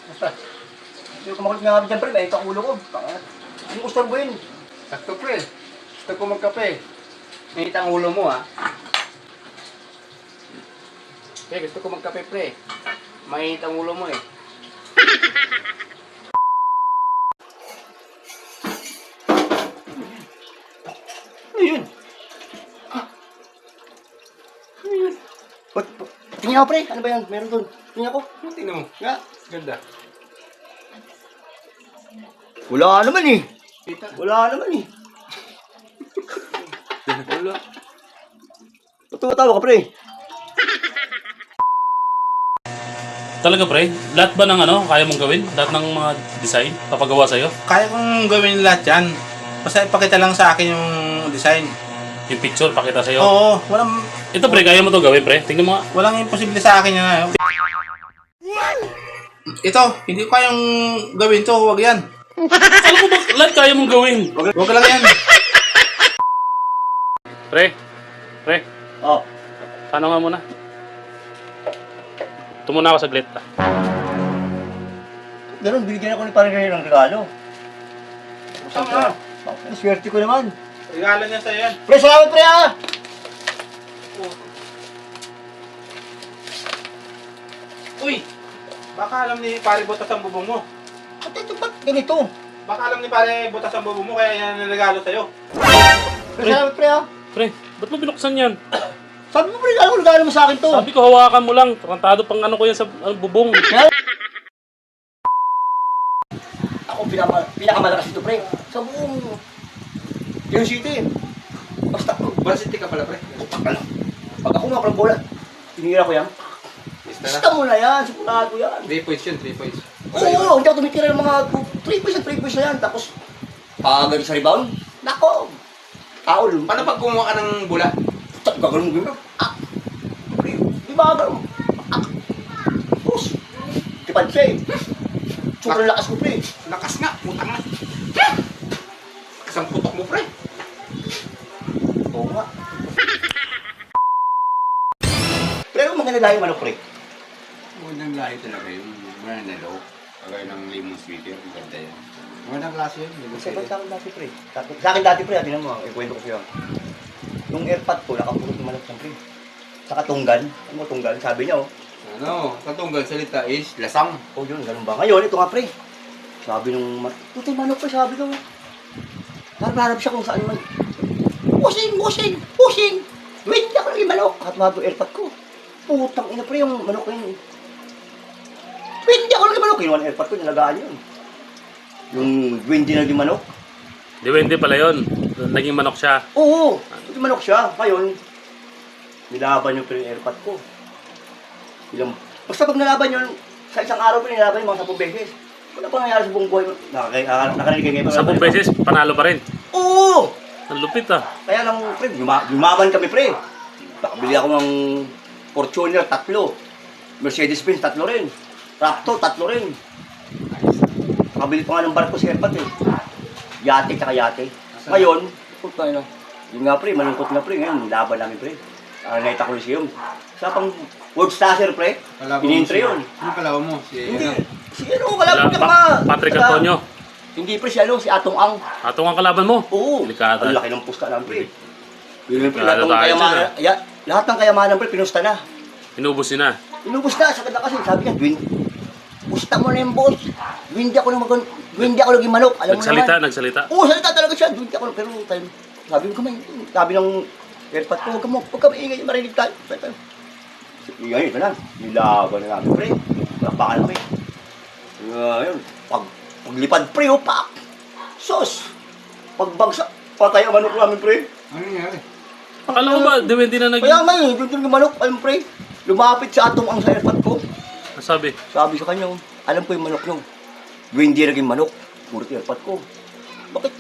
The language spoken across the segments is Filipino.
Basta. Hindi ko makulit nga kami dyan, pre. May ito ang ulo ko. Hindi ko storbohin. Sakto, pre. Gusto ko magkape. Mainit ang ulo mo, ha? Pre, gusto ko magkape, pre. Mainit ang ulo mo, eh. Ano yun? Ano yun? Tingnan ako, pre. Ano ba yan? Meron doon. Tingnan ako. Tingnan mo. Nga. Ganda. Wala naman eh. Kita. Wala naman eh. Wala. Tatawa ka, pre. Talaga pre, lahat ba ng ano, kaya mong gawin? Lahat ng mga design, papagawa sa'yo? Kaya kong gawin lahat yan. Basta ipakita lang sa akin yung design. Yung picture, pakita sa'yo? Oo, walang Ito pre, kaya mo to gawin pre? Tingnan mo nga. walang imposible sa akin yan. Ito, hindi ko kayang gawin to, huwag yan. Alam mo ba, lahat kaya mong gawin? Huwag lang yan. Pre, Oh. paano nga muna? Tumuna ako saglit. Ganun, binigyan ako ni parang ganyan ng regalo. Tama. Swerte ko naman. Regalo niya sa'yo yan. Pre, salamat pre ah! Uy! Baka alam ni pare butas ang bubong mo. At ito ba't ganito? Baka alam ni pare butas ang bubong mo kaya yan ang regalo sa'yo. Pre, salamat pre ah! Pre, ba't mo binuksan yan? Sabi mo pre, ano regalo mo sa akin to? Sabi ko hawakan mo lang. Tarantado pang ano ko yan sa bubong. Ako pinakamalakas ito pre. Sa buong yung city. Basta Varsity ka pala, pre. pag ako nga parang bola, tinira ko yan. Lista na. Basta mo na yan, sigurado yan. 3 points yun, 3 points. Oo, hindi ako tumitira ng mga 3 points na yan. Tapos, pagagaling sa rebound, nako, taol. Paano pag kumuha ka ng bula? Gagawin mo gano'n. Pre, di ba gano'n? Push. Tipad siya eh. Sobrang lakas ko pre. Lakas nga, putang na. Kasang putok mo, pre. Oo nga. Pero maganda dahil manok pre. Magandang lahi talaga yun. Mananalo. Kagaya ng lemon sweeter. Ang ganda yan. Magandang klase yun. Lemon Sa sweeter. akin dati pre. Sa akin dati pre, tinan mo, ikwento ko sa'yo. Yung airpod ko, nakapulot ng manok ng pre. Sa katunggan. Ano mo tunggan? Sabi niya oh. Ano, katunggal salita is lasang. Oh yun, ganun ba? Ngayon, ito nga pre. Sabi nung puti manok pre, sabi ko. Harap siya kung saan man. Pushing! Wait, ako lang yung manok. At mago airpod ko. Putang ina pre, yung manok ko yun. Windy ako lang yung manok. Kinuha ng airpod ko, nalagaan yun. Yung windy na yung manok. Di ba hindi pala yun? Naging manok siya. Oo, yung manok siya. Ngayon, nilaban yung pre yung airpod ko. Basta pag nalaban yun, sa isang araw ko nilaban yung mga 10 beses. Wala pa nangyari sa buong buhay. Nakarinig kayo ngayon. 10 beses, panalo pa rin. Oo! Ang lupit ah. Kaya lang, pre, yumaban kami, pre. Nakabili ako ng Fortuner, 3. Mercedes-Benz, 3 rin. Raptor, 3 rin. Nakabili pa nga ng barko sa airpot eh. Yate, tsaka yate. Ngayon, puta na. Yun nga, pre, malungkot na, pre. Ngayon, laban namin, pre. Naita Coliseum. Sa pang world stasher, pre. Inintry yun. Ano kalaban mo? Si Hindi. ano? Si ano, kalabang ka pa. Patrick Antonio. Hindi, pre, si ano, si Atong Ang. Atong ang kalaban mo. Oo. Delikado. Ang laki ng pusta namin, pre. Yun, pre, Delikado tayo dyan, lahat ng kayamanan, pre, pinusta na. Inubos niya na. Inubos na, sa kanya kasi, sabi niya, pusta mo na yung boss. Hindi ako naging manok, alam mo naman. Nagsalita. Oo, salita talaga siya. Hindi ako, pero time, sabi ko kamay, sabi ng airpot ko, huwag ka maingay, marinig tayo. Ngayon, ito lang, nilaban na namin, pre. Bakal kami. Ngayon, paglipad, pre, pak! Sos! Pagbagsak, patay ang manok namin, pre. Ano nangyari? Akala mo ba, hindi na naging... Kaya ngayon, doon yung manok, alam, pre. Lumapit sa atong ang sa airpot ko. Sabi, Sabi sa kanya, alam ko yung manok nyo. Hindi naging manok. Puro airpot ko. Bakit?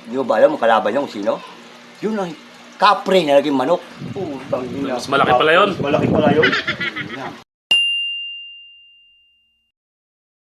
Hindi mo ba alam, kalaban niya kung sino? Yun lang, kapre na naging manok. Putang ina. Mas malaki pala yun. Mas malaki pala yun.